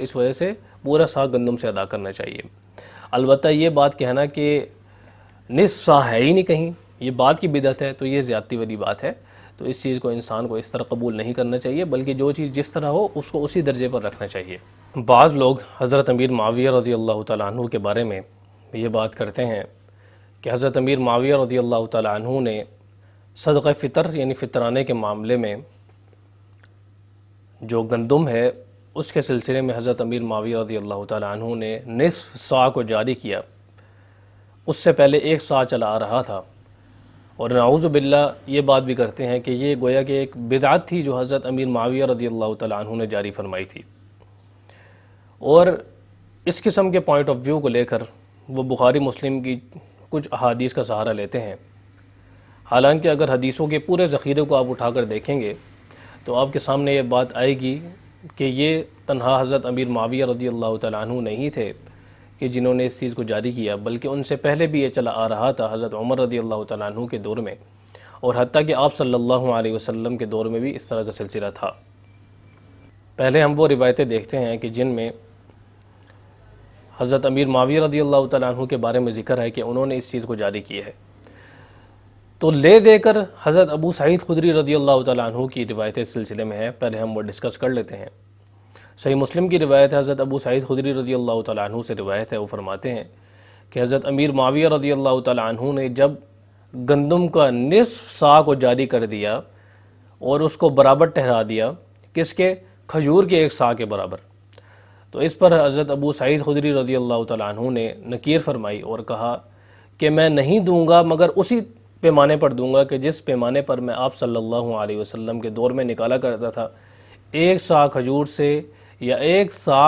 اس وجہ سے پورا سا گندم سے ادا کرنا چاہیے۔ البتہ یہ بات کہنا کہ نصف سا ہے ہی نہیں کہیں، یہ بات کی بدعت ہے، تو یہ زیادتی والی بات ہے۔ تو اس چیز کو انسان کو اس طرح قبول نہیں کرنا چاہیے، بلکہ جو چیز جس طرح ہو اس کو اسی درجے پر رکھنا چاہیے۔ بعض لوگ حضرت امیر معاویہ رضی اللہ تعالیٰ عنہ کے بارے میں یہ بات کرتے ہیں کہ حضرت امیر معاویہ رضی اللہ تعالیٰ عنہ نے صدقہ فطر یعنی فطرانے کے معاملے میں جو گندم ہے اس کے سلسلے میں حضرت امیر معاویہ رضی اللہ تعالیٰ عنہ نے نصف سا کو جاری کیا، اس سے پہلے ایک سا چلا آ رہا تھا۔ اور نعوذ باللہ یہ بات بھی کرتے ہیں کہ یہ گویا کہ ایک بدعت تھی جو حضرت امیر معاویہ رضی اللہ تعالیٰ عنہ نے جاری فرمائی تھی، اور اس قسم کے پوائنٹ آف ویو کو لے کر وہ بخاری مسلم کی کچھ احادیث کا سہارا لیتے ہیں۔ حالانکہ اگر حدیثوں کے پورے ذخیرے کو آپ اٹھا کر دیکھیں گے تو آپ کے سامنے یہ بات آئے گی کہ یہ تنہا حضرت امیر معاویہ رضی اللہ تعالیٰ عنہ نہیں تھے کہ جنہوں نے اس چیز کو جاری کیا، بلکہ ان سے پہلے بھی یہ چلا آ رہا تھا حضرت عمر رضی اللہ تعالیٰ عنہ کے دور میں، اور حتیٰ کہ آپ صلی اللہ علیہ وسلم کے دور میں بھی اس طرح کا سلسلہ تھا۔ پہلے ہم وہ روایتیں دیکھتے ہیں کہ جن میں حضرت امیر معاویہ رضی اللہ تعالیٰ عنہ کے بارے میں ذکر ہے کہ انہوں نے اس چیز کو جاری کی ہے۔ تو لے دے کر حضرت ابو سعید خدری رضی اللہ تعالیٰ عنہ کی روایت اس سلسلے میں ہے، پہلے ہم وہ ڈسکس کر لیتے ہیں۔ صحیح مسلم کی روایت ہے، حضرت ابو سعید خدری رضی اللہ تعالیٰ عنہ سے روایت ہے، وہ فرماتے ہیں کہ حضرت امیر معاویہ رضی اللہ تعالیٰ عنہ نے جب گندم کا نصف سا کو جاری کر دیا اور اس کو برابر ٹھہرا دیا، کس کے؟ کھجور کے ایک سا کے برابر، تو اس پر حضرت ابو سعید خدری رضی اللہ تعالیٰ عنہ نے نکیر فرمائی اور کہا کہ میں نہیں دوں گا مگر اسی پیمانے پر دوں گا کہ جس پیمانے پر میں آپ صلی اللہ علیہ وسلم کے دور میں نکالا کرتا تھا، ایک سا کھجور سے یا ایک سا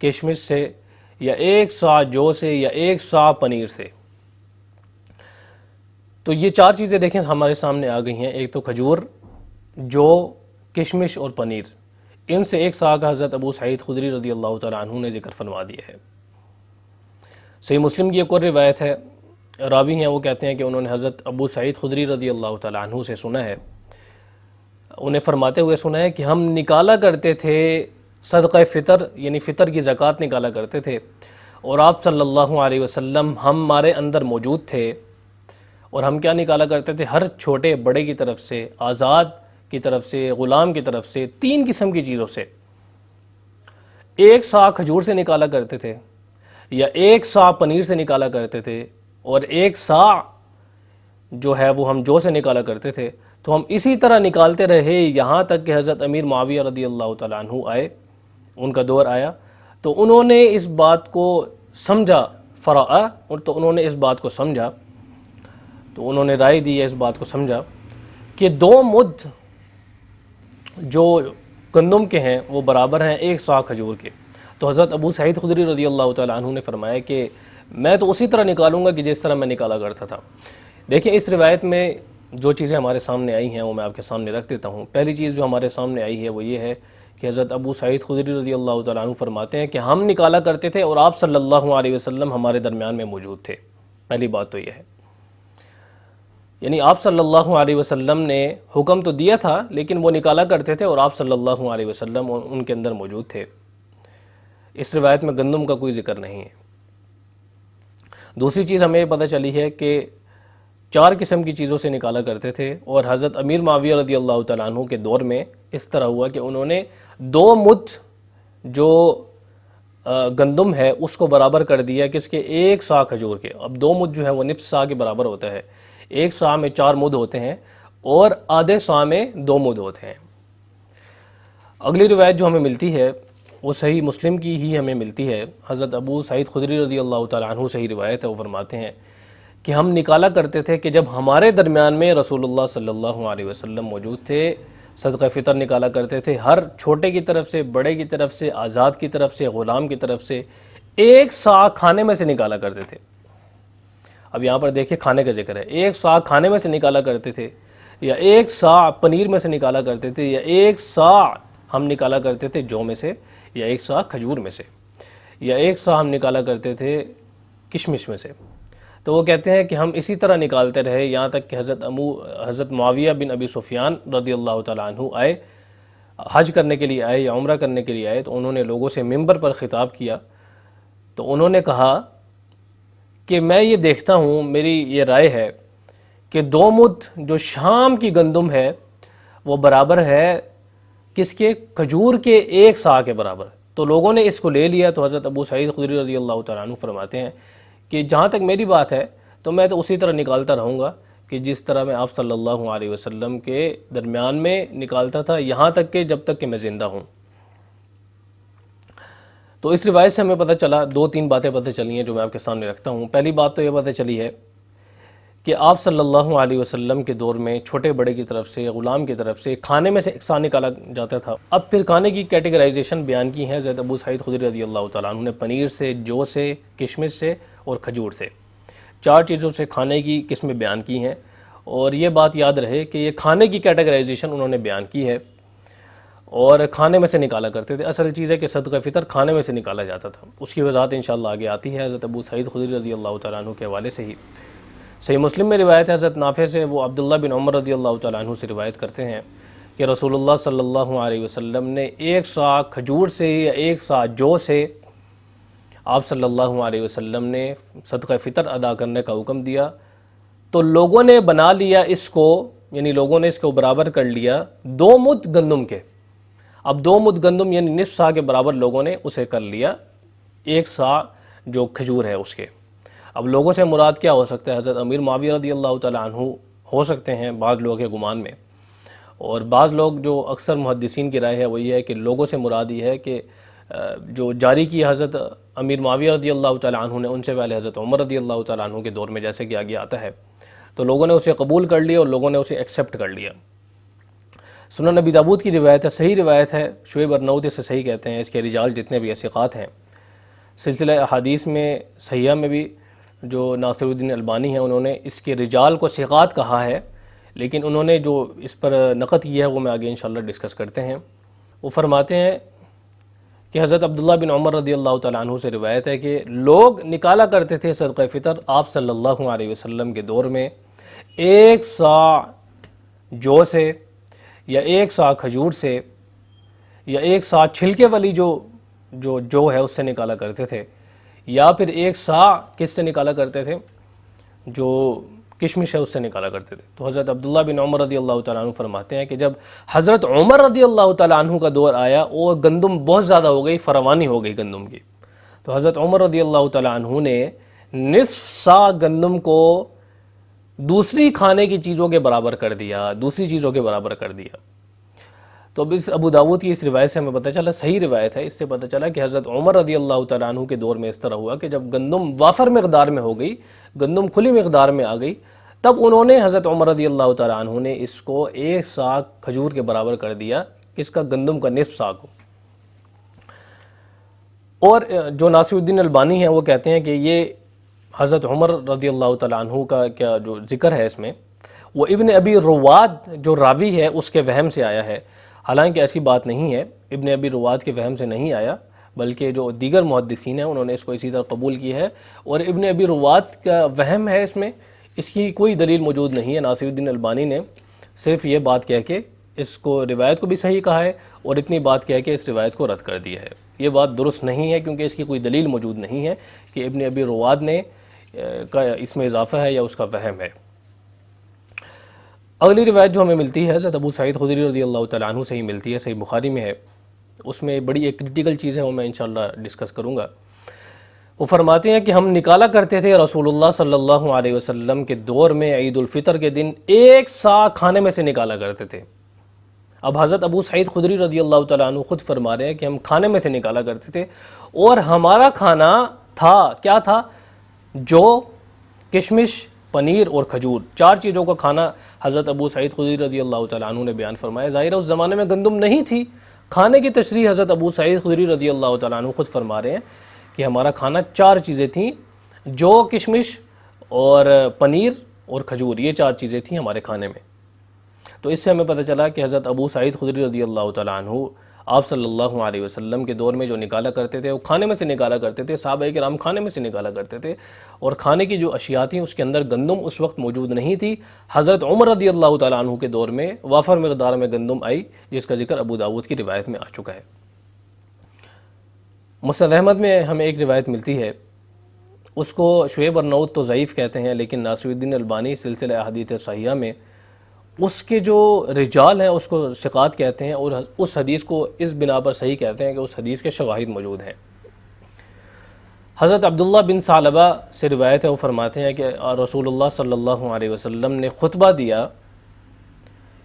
کشمش سے یا ایک سا جو سے یا ایک سا پنیر سے۔ تو یہ چار چیزیں دیکھیں ہمارے سامنے آ گئی ہیں، ایک تو کھجور، جو، کشمش اور پنیر، ان سے ایک سا کا حضرت ابو سعید خدری رضی اللہ تعالیٰ عنہ نے ذکر فرما دیا ہے۔ صحیح مسلم کی ایک اور روایت ہے، راوی ہیں وہ کہتے ہیں کہ انہوں نے حضرت ابو سعید خدری رضی اللہ تعالیٰ عنہ سے سنا ہے، انہیں فرماتے ہوئے سنا ہے کہ ہم نکالا کرتے تھے صدقہ فطر یعنی فطر کی زکوٰۃ نکالا کرتے تھے، اور آپ صلی اللہ علیہ وسلم ہمارے اندر موجود تھے، اور ہم کیا نکالا کرتے تھے؟ ہر چھوٹے بڑے کی طرف سے، آزاد کی طرف سے، غلام کی طرف سے، 3 قسم کی چیزوں سے۔ ایک سا کھجور سے نکالا کرتے تھے، یا ایک سا پنیر سے نکالا کرتے تھے، اور ایک سا جو ہے وہ ہم جو سے نکالا کرتے تھے۔ تو ہم اسی طرح نکالتے رہے یہاں تک کہ حضرت امیر معاویہ رضی اللہ تعالیٰ عنہ آئے، ان کا دور آیا، تو انہوں نے اس بات کو سمجھا، تو انہوں نے اس بات کو سمجھا، تو انہوں نے رائے دی ہے، اس بات کو سمجھا کہ 2 مد جو گندم کے ہیں وہ برابر ہیں ایک سا کھجور کے۔ تو حضرت ابو سعید خدری رضی اللہ تعالیٰ عنہ نے فرمایا کہ میں تو اسی طرح نکالوں گا کہ جس طرح میں نکالا کرتا تھا۔ دیکھیں اس روایت میں جو چیزیں ہمارے سامنے آئی ہیں وہ میں آپ کے سامنے رکھ دیتا ہوں۔ پہلی چیز جو ہمارے سامنے آئی ہے وہ یہ ہے کہ حضرت ابو سعید خدری رضی اللہ تعالیٰ عنہ فرماتے ہیں کہ ہم نکالا کرتے تھے اور آپ صلی اللہ علیہ وسلم ہمارے درمیان میں موجود تھے۔ پہلی بات تو یہ ہے، یعنی آپ صلی اللہ علیہ وسلم نے حکم تو دیا تھا لیکن وہ نکالا کرتے تھے اور آپ صلی اللہ علیہ وسلم ان کے اندر موجود تھے۔ اس روایت میں گندم کا کوئی ذکر نہیں ہے۔ دوسری چیز ہمیں یہ پتہ چلی ہے کہ 4 قسم کی چیزوں سے نکالا کرتے تھے، اور حضرت امیر معاویہ رضی اللہ تعالیٰ عنہ کے دور میں اس طرح ہوا کہ انہوں نے 2 مد جو گندم ہے اس کو برابر کر دیا کس کے؟ ایک سا کھجور کے۔ اب 2 مد جو ہے وہ نصف سا کے برابر ہوتا ہے، ایک سا میں 4 مد ہوتے ہیں اور آدھے سا میں 2 مد ہوتے ہیں۔ اگلی روایت جو ہمیں ملتی ہے وہ صحیح مسلم کی ہی ہمیں ملتی ہے، حضرت ابو سعید خدری رضی اللہ تعالیٰ عنہ سے ہی روایت ہے، وہ فرماتے ہیں کہ ہم نکالا کرتے تھے کہ جب ہمارے درمیان میں رسول اللہ صلی اللہ علیہ وسلم موجود تھے، صدقہ فطر نکالا کرتے تھے، ہر چھوٹے کی طرف سے، بڑے کی طرف سے، آزاد کی طرف سے، غلام کی طرف سے ایک سا کھانے میں سے نکالا کرتے تھے۔ اب یہاں پر دیکھیں کھانے کا ذکر ہے، ایک سا کھانے میں سے نکالا کرتے تھے، یا ایک سا پنیر میں سے نکالا کرتے تھے، یا ایک سا ہم نکالا کرتے تھے جو میں سے، یا ایک سا کھجور میں سے، یا ایک سا ہم نکالا کرتے تھے کشمش میں سے۔ تو وہ کہتے ہیں کہ ہم اسی طرح نکالتے رہے یہاں تک کہ حضرت معاویہ بن ابی سفیان رضی اللہ تعالیٰ عنہ آئے، حج کرنے کے لیے آئے یا عمرہ کرنے کے لیے آئے تو انہوں نے لوگوں سے منبر پر خطاب کیا، تو انہوں نے کہا کہ میں یہ دیکھتا ہوں، میری یہ رائے ہے کہ 2 مد جو شام کی گندم ہے وہ برابر ہے کس کے؟ کھجور کے 1 صاع کے برابر۔ تو لوگوں نے اس کو لے لیا، تو حضرت ابو سعید خدری رضی اللہ تعالیٰ عنہ فرماتے ہیں کہ جہاں تک میری بات ہے تو میں تو اسی طرح نکالتا رہوں گا کہ جس طرح میں آپ صلی اللہ علیہ وسلم کے درمیان میں نکالتا تھا، یہاں تک کہ جب تک کہ میں زندہ ہوں۔ تو اس روایت سے ہمیں پتہ چلا، 2-3 باتیں پتہ چلی ہیں جو میں آپ کے سامنے رکھتا ہوں۔ پہلی بات تو یہ پتہ چلی ہے کہ آپ صلی اللہ علیہ وسلم کے دور میں چھوٹے بڑے کی طرف سے، غلام کی طرف سے کھانے میں سے ایک صاع نکالا جاتا تھا۔ اب پھر کھانے کی کیٹیگرائزیشن بیان کی ہے حضرت ابو سعید خدری رضی اللہ تعالیٰ عنہ نے، پنیر سے، جو سے، کشمش سے اور کھجور سے، 4 چیزوں سے کھانے کی قسمیں بیان کی ہیں۔ اور یہ بات یاد رہے کہ یہ کھانے کی کیٹیگرائزیشن انہوں نے بیان کی ہے اور کھانے میں سے نکالا کرتے تھے۔ اصل چیز ہے کہ صدقہ فطر کھانے میں سے نکالا جاتا تھا، اس کی وضاحت انشاءاللہ آگے آتی ہے حضرت ابو سعید خدری رضی اللہ تعالیٰ عنہ کے حوالے سے ہی۔ صحیح مسلم میں روایت ہے حضرت نافع سے، وہ عبداللہ بن عمر رضی اللہ تعالیٰ عنہ سے روایت کرتے ہیں کہ رسول اللہ صلی اللہ علیہ وسلم نے 1 صاع کھجور سے یا 1 صاع جو سے آپ صلی اللہ علیہ وسلم نے صدقہ فطر ادا کرنے کا حکم دیا، تو لوگوں نے بنا لیا اس کو، یعنی لوگوں نے اس کو برابر کر لیا 2 مد گندم کے۔ اب 2 مد گندم یعنی نصف صاع کے برابر لوگوں نے اسے کر لیا 1 صاع جو کھجور ہے اس کے۔ اب لوگوں سے مراد کیا ہو سکتا ہے؟ حضرت امیر معاویہ رضی اللہ تعالیٰ عنہ ہو سکتے ہیں بعض لوگوں کے گمان میں، اور بعض لوگ جو اکثر محدثین کی رائے ہے وہ یہ ہے کہ لوگوں سے مراد یہ ہے کہ جو جاری کی حضرت امیر معاویہ رضی اللہ تعالیٰ عنہ نے، ان سے پہلے حضرت عمر رضی اللہ تعالیٰ عنہ کے دور میں جیسے کہ آگے آتا ہے، تو لوگوں نے اسے قبول کر لیا اور لوگوں نے اسے ایکسیپٹ کر لیا۔ سنن نبی داؤد کی روایت ہے، صحیح روایت ہے، شعیب ارناؤوط اسے صحیح کہتے ہیں، اس کے رجال جتنے بھی ثقات ہیں۔ سلسلہ احادیث میں صحیحہ میں بھی جو ناصر الدین البانی ہیں انہوں نے اس کے رجال کو ثقات کہا ہے، لیکن انہوں نے جو اس پر نقد کیا ہے وہ میں آگے انشاءاللہ ڈسکس کرتے ہیں۔ وہ فرماتے ہیں کہ حضرت عبداللہ بن عمر رضی اللہ تعالیٰ عنہ سے روایت ہے کہ لوگ نکالا کرتے تھے صدقہ فطر آپ صلی اللہ علیہ وسلم کے دور میں 1 صاع جو سے یا 1 صاع کھجور سے یا 1 صاع چھلکے والی جو ہے اس سے نکالا کرتے تھے، یا پھر 1 صاع کس سے نکالا کرتے تھے؟ جو کشمش ہے اس سے نکالا کرتے تھے۔ تو حضرت عبداللہ بن عمر رضی اللہ تعالیٰ عنہ فرماتے ہیں کہ جب حضرت عمر رضی اللہ تعالیٰ عنہ کا دور آیا اور گندم بہت زیادہ ہو گئی، فراوانی ہو گئی گندم کی، تو حضرت عمر رضی اللہ تعالیٰ عنہ نے نصف صاع گندم کو دوسری کھانے کی چیزوں کے برابر کر دیا، دوسری چیزوں کے برابر کر دیا۔ تو اب اس ابو داؤد کی اس روایت سے ہمیں پتہ چلا، صحیح روایت ہے، اس سے پتہ چلا کہ حضرت عمر رضی اللہ تعالیٰ عنہ کے دور میں اس طرح ہوا کہ جب گندم وافر مقدار میں ہو گئی، گندم کھلی مقدار میں آ گئی، تب انہوں نے حضرت عمر رضی اللہ تعالیٰ عنہ نے اس کو 1 صاع کھجور کے برابر کر دیا، کس کا؟ گندم کا نصف صاع کو۔ اور جو ناصر الدین البانی ہیں وہ کہتے ہیں کہ یہ حضرت عمر رضی اللہ تعالیٰ عنہ کا کیا جو ذکر ہے اس میں، وہ ابن ابی رواد جو راوی ہے اس کے وہم سے آیا ہے، حالانکہ ایسی بات نہیں ہے، ابن ابی رواد کے وہم سے نہیں آیا، بلکہ جو دیگر محدثین ہیں انہوں نے اس کو اسی طرح قبول کی ہے، اور ابن ابی رواد کا وہم ہے اس میں، اس کی کوئی دلیل موجود نہیں ہے۔ ناصر الدین البانی نے صرف یہ بات کہہ کے اس کو روایت کو بھی صحیح کہا ہے اور اتنی بات کہہ کے اس روایت کو رد کر دیا ہے۔ یہ بات درست نہیں ہے کیونکہ اس کی کوئی دلیل موجود نہیں ہے کہ ابن ابی رواد نے کا اس میں اضافہ ہے یا اس کا وہم ہے۔ اگلی روایت جو ہمیں ملتی ہے حضرت ابو سعید خدری رضی اللہ تعالیٰ عنہ سے ہی ملتی ہے، صحیح بخاری میں ہے، اس میں بڑی ایک کریٹیکل چیز ہے وہ میں انشاءاللہ ڈسکس کروں گا۔ وہ فرماتے ہیں کہ ہم نکالا کرتے تھے رسول اللہ صلی اللہ علیہ وسلم کے دور میں عید الفطر کے دن 1 صاع کھانے میں سے نکالا کرتے تھے۔ اب حضرت ابو سعید خدری رضی اللہ تعالیٰ عنہ خود فرما رہے ہیں کہ ہم کھانے میں سے نکالا کرتے تھے، اور ہمارا کھانا تھا کیا تھا؟ جو، کشمش، پنیر اور کھجور، 4 چیزوں کا کھانا حضرت ابو سعید خدری رضی اللہ تعالیٰ عنہ نے بیان فرمایا۔ ظاہر ہے اس زمانے میں گندم نہیں تھی، کھانے کی تشریح حضرت ابو سعید خدری رضی اللہ تعالیٰ عنہ خود فرما رہے ہیں کہ ہمارا کھانا 4 چیزیں تھیں، جو، کشمش اور پنیر اور کھجور، یہ 4 چیزیں تھیں ہمارے کھانے میں۔ تو اس سے ہمیں پتہ چلا کہ حضرت ابو سعید خدری رضی اللہ تعالیٰ عنہ آپ صلی اللہ علیہ وسلم کے دور میں جو نکالا کرتے تھے وہ کھانے میں سے نکالا کرتے تھے، صحابہ کرام کھانے میں سے نکالا کرتے تھے، اور کھانے کی جو اشیاء تھیں اس کے اندر گندم اس وقت موجود نہیں تھی۔ حضرت عمر رضی اللہ تعالیٰ عنہ کے دور میں وافر مقدار میں گندم آئی، جس کا ذکر ابو داود کی روایت میں آ چکا ہے۔ مسند احمد میں ہمیں ایک روایت ملتی ہے، اس کو شعیب ارناؤت تو ضعیف کہتے ہیں، لیکن ناصر الدین البانی سلسلہ احادیث صحیحہ میں اس کے جو رجال ہیں اس کو ثقات کہتے ہیں، اور اس حدیث کو اس بنا پر صحیح کہتے ہیں کہ اس حدیث کے شواہد موجود ہیں۔ حضرت عبداللہ بن ثعلبہ سے روایت ہے، وہ فرماتے ہیں کہ رسول اللہ صلی اللہ علیہ وسلم نے خطبہ دیا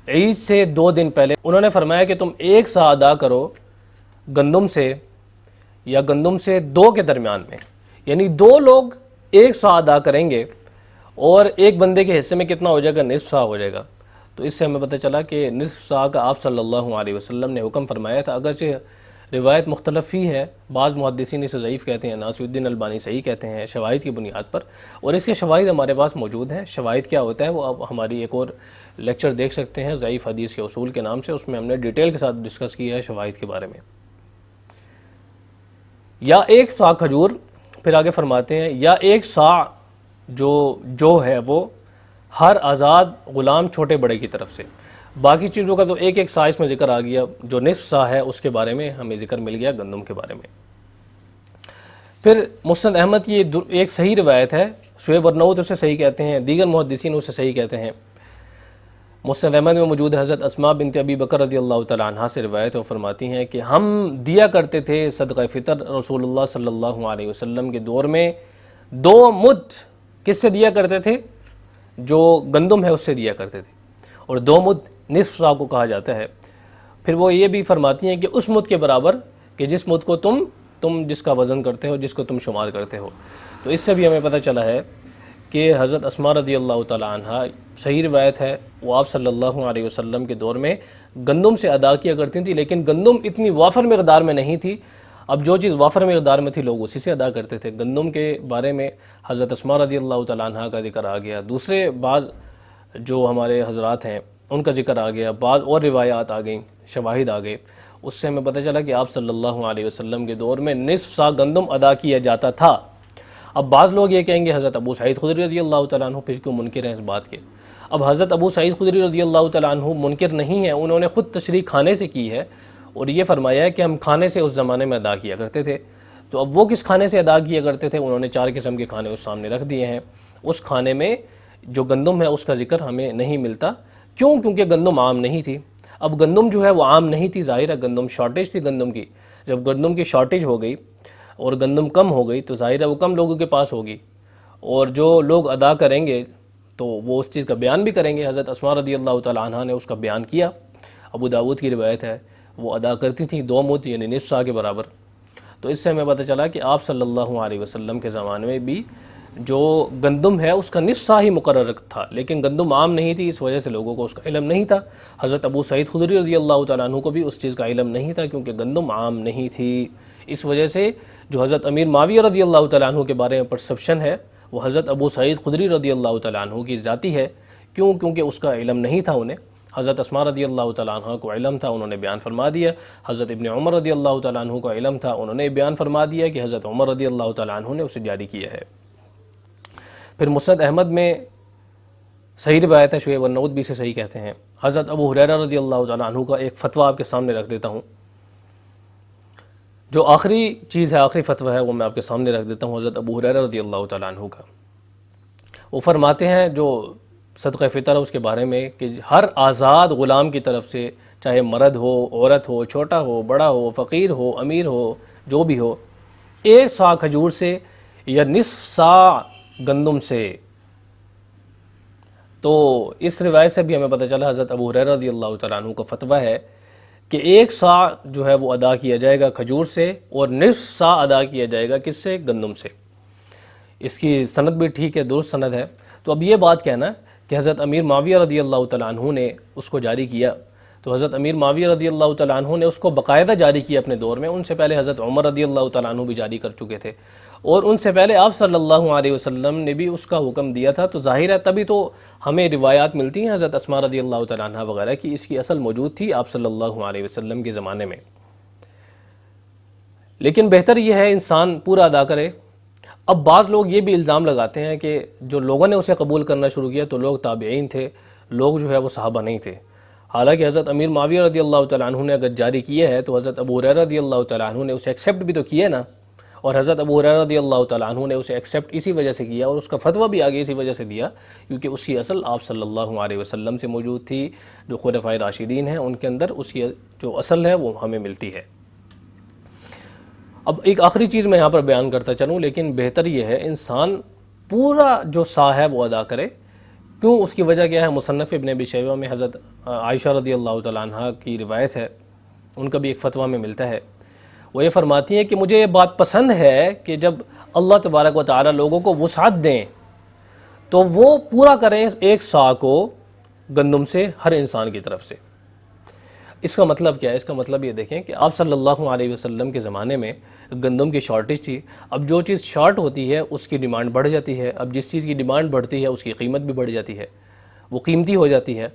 عید سے 2 دن پہلے۔ انہوں نے فرمایا کہ تم 1 سا ادا کرو گندم سے یا گندم سے 2 کے درمیان میں، یعنی 2 لوگ 1 سا ادا کریں گے، اور ایک بندے کے حصے میں کتنا ہو جائے گا؟ نصف سا ہو جائے گا۔ تو اس سے ہمیں پتہ چلا کہ نصف سا کا آپ صلی اللہ علیہ وسلم نے حکم فرمایا تھا، اگرچہ روایت مختلف ہی ہے، بعض محدثین اسے ضعیف کہتے ہیں، ناصر الدین البانی صحیح کہتے ہیں شواہد کی بنیاد پر، اور اس کے شواہد ہمارے پاس موجود ہیں۔ شواہد کیا ہوتا ہے وہ آپ ہماری ایک اور لیکچر دیکھ سکتے ہیں ضعیف حدیث کے اصول کے نام سے، اس میں ہم نے ڈیٹیل کے ساتھ ڈسکس کیا ہے شواہد کے بارے میں۔ یا 1 سا کھجور، پھر آگے فرماتے ہیں یا 1 سا جو ہے وہ ہر آزاد غلام چھوٹے بڑے کی طرف سے۔ باقی چیزوں کا تو ایک سا اس میں ذکر آ گیا، جو نصف سا ہے اس کے بارے میں ہمیں ذکر مل گیا گندم کے بارے میں۔ پھر مسند احمد کی ایک صحیح روایت ہے، شعیب ارناؤت اسے صحیح کہتے ہیں، دیگر محدثین اسے صحیح کہتے ہیں۔ مسند احمد میں موجود ہے، حضرت اسماء بنت ابی بکر رضی اللہ تعالیٰ عنہا سے روایت ہے، فرماتی ہیں کہ ہم دیا کرتے تھے صدقہ فطر رسول اللہ صلی اللہ علیہ وسلم کے دور میں 2 مد۔ کس سے دیا کرتے تھے؟ جو گندم ہے اس سے دیا کرتے تھے، اور 2 مد نصف سا کو کہا جاتا ہے۔ پھر وہ یہ بھی فرماتی ہیں کہ اس مد کے برابر کہ جس مد کو تم جس کا وزن کرتے ہو، جس کو تم شمار کرتے ہو۔ تو اس سے بھی ہمیں پتہ چلا ہے کہ حضرت اسماء رضی اللہ تعالیٰ عنہ صحیح روایت ہے، وہ آپ صلی اللہ علیہ وسلم کے دور میں گندم سے ادا کیا کرتی تھی، لیکن گندم اتنی وافر مقدار میں نہیں تھی۔ اب جو چیز وافر مقدار میں تھی لوگ اسی سے ادا کرتے تھے۔ گندم کے بارے میں حضرت اسماء رضی اللہ تعالیٰ عنہ کا ذکر آ گیا، دوسرے بعض جو ہمارے حضرات ہیں ان کا ذکر آ گیا، بعض اور روایات آ گئیں، شواہد آ گئے۔ اس سے ہمیں پتہ چلا کہ آپ صلی اللہ علیہ وسلم کے دور میں نصف سا گندم ادا کیا جاتا تھا۔ اب بعض لوگ یہ کہیں گے حضرت ابو سعید خدری رضی اللہ تعالیٰ عنہ پھر کیوں منکر ہیں اس بات کے؟ اب حضرت ابو سعید خدری رضی اللہ تعالیٰ عنہ منکر نہیں ہیں، انہوں نے خود تشریح کھانے سے کی ہے، اور یہ فرمایا ہے کہ ہم کھانے سے اس زمانے میں ادا کیا کرتے تھے۔ تو اب وہ کس کھانے سے ادا کیا کرتے تھے؟ انہوں نے 4 قسم کے کھانے اس سامنے رکھ دیے ہیں۔ اس کھانے میں جو گندم ہے اس کا ذکر ہمیں نہیں ملتا، کیوں؟ کیونکہ گندم عام نہیں تھی۔ اب گندم جو ہے وہ عام نہیں تھی، ظاہر ہے گندم شارٹیج تھی گندم کی۔ جب گندم کی شارٹیج ہو گئی اور گندم کم ہو گئی تو ظاہر ہے وہ کم لوگوں کے پاس ہوگی، اور جو لوگ ادا کریں گے تو وہ اس چیز کا بیان بھی کریں گے۔ حضرت اسماء رضی اللہ تعالیٰ عنہ نے اس کا بیان کیا، ابو داود کی روایت ہے، وہ ادا کرتی تھیں 2 مد یعنی نصف سا کے برابر۔ تو اس سے ہمیں پتہ چلا کہ آپ صلی اللہ علیہ وسلم کے زمانے میں بھی جو گندم ہے اس کا نصف سا ہی مقرر تھا، لیکن گندم عام نہیں تھی، اس وجہ سے لوگوں کو اس کا علم نہیں تھا۔ حضرت ابو سعید خدری رضی اللہ تعالیٰ عنہ کو بھی اس چیز کا علم نہیں تھا، کیونکہ گندم عام نہیں تھی۔ اس وجہ سے جو حضرت امیر معاویہ رضی اللہ تعالیٰ عنہ کے بارے میں پرسپشن ہے وہ حضرت ابو سعید خدری رضی اللہ تعالیٰ عنہ کی ذاتی ہے، کیوں؟ کیونکہ اس کا علم نہیں تھا انہیں۔ حضرت اسماء رضی اللہ تعالیٰ عنہ کو علم تھا، انہوں نے بیان فرما دیا۔ حضرت ابن عمر رضی اللہ تعالیٰ عنہ کو علم تھا، انہوں نے بیان فرما دیا کہ حضرت عمر رضی اللہ تعالیٰ عنہ نے اسے جاری کیا ہے۔ پھر مسند احمد میں صحیح روایت ہے، شعیب ارناؤت بھی اسے صحیح کہتے ہیں۔ حضرت ابو ہریرہ رضی اللہ تعالیٰ عنہ کا ایک فتویٰ آپ کے سامنے رکھ دیتا ہوں، جو آخری چیز ہے، آخری فتویٰ ہے، وہ میں آپ کے سامنے رکھ دیتا ہوں حضرت ابو ہریرہ رضی اللہ تعالیٰ عنہ کا۔ وہ فرماتے ہیں جو صدقہ فطر ہے اس کے بارے میں کہ ہر آزاد غلام کی طرف سے، چاہے مرد ہو، عورت ہو، چھوٹا ہو، بڑا ہو، فقیر ہو، امیر ہو، جو بھی ہو، 1 سا کھجور سے یا نصف سا گندم سے۔ تو اس روایت سے بھی ہمیں پتہ چلا حضرت ابو ہریرہ رضی اللہ تعالیٰ عنہ کا فتویٰ ہے کہ 1 سا جو ہے وہ ادا کیا جائے گا کھجور سے، اور نصف سا ادا کیا جائے گا کس سے؟ گندم سے۔ اس کی سند بھی ٹھیک ہے، درست سند ہے۔ تو اب یہ بات کہنا کہ حضرت امیر معاویہ رضی اللہ تعالیٰ عنہ نے اس کو جاری کیا، تو حضرت امیر معاویہ رضی اللہ تعالیٰ عنہ نے اس کو باقاعدہ جاری کیا اپنے دور میں۔ ان سے پہلے حضرت عمر رضی اللہ تعالیٰ عنہ بھی جاری کر چکے تھے، اور ان سے پہلے آپ صلی اللہ علیہ وسلم نے بھی اس کا حکم دیا تھا۔ تو ظاہر ہے تبھی تو ہمیں روایات ملتی ہیں حضرت اسماء رضی اللہ تعالیٰ عنہ وغیرہ کی، اس کی اصل موجود تھی آپ صلی اللہ علیہ وسلم کے زمانے میں۔ لیکن بہتر یہ ہے انسان پورا ادا کرے۔ اب بعض لوگ یہ بھی الزام لگاتے ہیں کہ جو لوگوں نے اسے قبول کرنا شروع کیا تو لوگ تابعین تھے، لوگ جو ہے وہ صحابہ نہیں تھے۔ حالانکہ حضرت امیر معاویہ رضی اللہ تعالیٰ عنہ نے اگر جاری کیا ہے تو حضرت ابو ہریرہ رضی اللہ تعالیٰ عنہ نے اسے ایکسیپٹ بھی تو کیا نا، اور حضرت ابو ہریرہ رضی اللہ تعالیٰ عنہ نے اسے ایکسیپٹ اسی وجہ سے کیا، اور اس کا فتویٰ بھی آگے اسی وجہ سے دیا کیونکہ اس کی اصل آپ صلی اللہ علیہ وسلم سے موجود تھی۔ جو خلفائے راشدین ہیں ان کے اندر اس کی جو اصل ہے وہ ہمیں ملتی ہے۔ اب ایک آخری چیز میں یہاں پر بیان کرتا چلوں، لیکن بہتر یہ ہے انسان پورا جو سا ہے وہ ادا کرے۔ کیوں؟ اس کی وجہ کیا ہے؟ مصنف ابن ابی شیبہ میں حضرت عائشہ رضی اللہ تعالیٰ عنہ کی روایت ہے، ان کا بھی ایک فتویٰ میں ملتا ہے۔ وہ یہ فرماتی ہیں کہ مجھے یہ بات پسند ہے کہ جب اللہ تبارک و تعالیٰ لوگوں کو وسعت دیں تو وہ پورا کریں ایک سا کو گندم سے ہر انسان کی طرف سے۔ اس کا مطلب کیا ہے؟ اس کا مطلب یہ دیکھیں کہ آپ صلی اللہ علیہ وسلم کے زمانے میں گندم کی شارٹیج تھی۔ اب جو چیز شارٹ ہوتی ہے اس کی ڈیمانڈ بڑھ جاتی ہے، اب جس چیز کی ڈیمانڈ بڑھتی ہے اس کی قیمت بھی بڑھ جاتی ہے، وہ قیمتی ہو جاتی ہے۔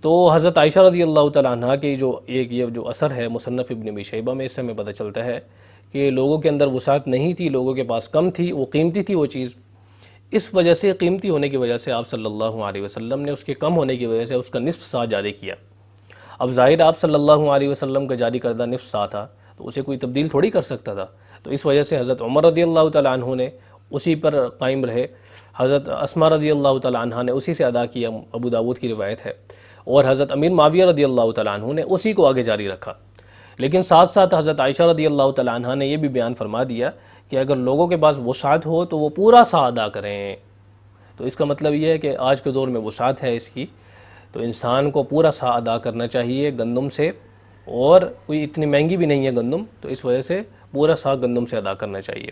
تو حضرت عائشہ رضی اللہ تعالیٰ عنہ کی یہ جو اثر ہے مصنف ابن ابی شیبہ میں، اس سے ہمیں پتہ چلتا ہے کہ لوگوں کے اندر وسعت نہیں تھی، لوگوں کے پاس کم تھی، وہ قیمتی تھی وہ چیز، اس وجہ سے قیمتی ہونے کی وجہ سے آپ صلی اللہ علیہ وسلم نے اس کے کم ہونے کی وجہ سے اس کا نصف سا جاری کیا۔ اب ظاہر آپ صلی اللہ علیہ وسلم کا جاری کردہ نصف سا تھا تو اسے کوئی تبدیل تھوڑی کر سکتا تھا، تو اس وجہ سے حضرت عمر رضی اللہ تعالیٰ عنہ نے اسی پر قائم رہے، حضرت اسماء رضی اللہ تعالیٰ عنہ نے اسی سے ادا کیا، ابو داود کی روایت ہے، اور حضرت امیر معاویہ رضی اللہ تعالیٰ عنہ نے اسی کو آگے جاری رکھا۔ لیکن ساتھ ساتھ حضرت عائشہ رضی اللہ تعالیٰ عنہ نے یہ بھی بیان فرما دیا کہ اگر لوگوں کے پاس وسعت ہو تو وہ پورا سا ادا کریں۔ تو اس کا مطلب یہ ہے کہ آج کے دور میں وسعت ہے اس کی، تو انسان کو پورا سا ادا کرنا چاہیے گندم سے، اور کوئی اتنی مہنگی بھی نہیں ہے گندم، تو اس وجہ سے پورا سا گندم سے ادا کرنا چاہیے۔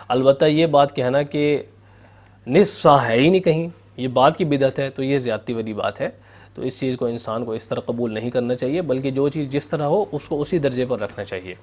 البتہ یہ بات کہنا کہ نصف سا ہے ہی نہیں کہیں، یہ بات کی بدعت ہے، تو یہ زیادتی والی بات ہے۔ تو اس چیز کو انسان کو اس طرح قبول نہیں کرنا چاہیے، بلکہ جو چیز جس طرح ہو اس کو اسی درجے پر رکھنا چاہیے۔